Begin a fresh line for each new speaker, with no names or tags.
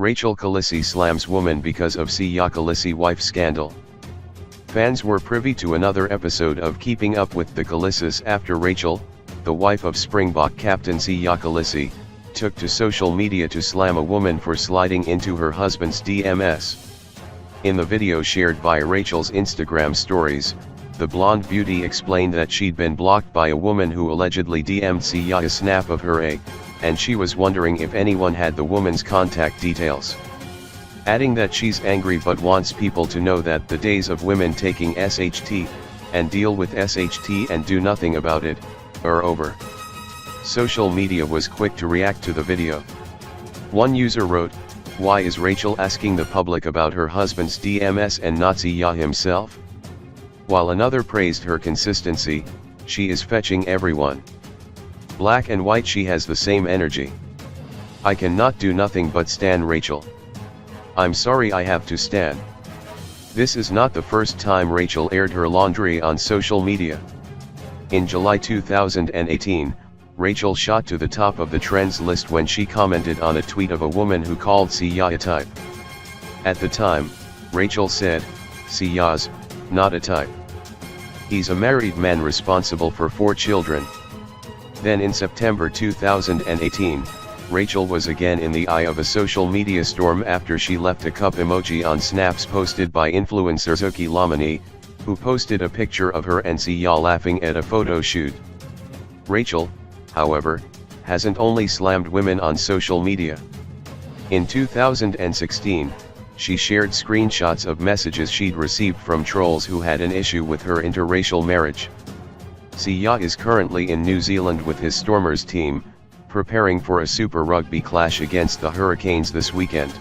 Rachel Kolisi slams woman because of Siya Kolisi wife scandal. Fans were privy to another episode of Keeping Up with the Kolisis after Rachel, the wife of Springbok captain Siya Kolisi, took to social media to slam a woman for sliding into her husband's DMs. In the video shared via Rachel's Instagram stories, the blonde beauty explained that she'd been blocked by a woman who allegedly DM'd Siya a snap of her egg, and she was wondering if anyone had the woman's contact details. Adding that she's angry but wants people to know that the days of women taking SHT, and deal with SHT and do nothing about it, are over. Social media was quick to react to the video. One user wrote, "Why is Rachel asking the public about her husband's DMS and not Siya himself?" While another praised her consistency, "She is fetching everyone. Black and white, she has the same energy. I cannot do nothing but stan Rachel. I'm sorry, I have to stan." This is not the first time Rachel aired her laundry on social media. In July 2018, Rachel shot to the top of the trends list when she commented on a tweet of a woman who called Siya a type. At the time, Rachel said, "Siya's not a type. He's a married man responsible for 4 children." Then in September 2018, Rachel was again in the eye of a social media storm after she left a cup emoji on snaps posted by influencer Xolani, who posted a picture of her and Siya laughing at a photo shoot. Rachel, however, hasn't only slammed women on social media. In 2016, she shared screenshots of messages she'd received from trolls who had an issue with her interracial marriage. Siya is currently in New Zealand with his Stormers team, preparing for a Super Rugby clash against the Hurricanes this weekend.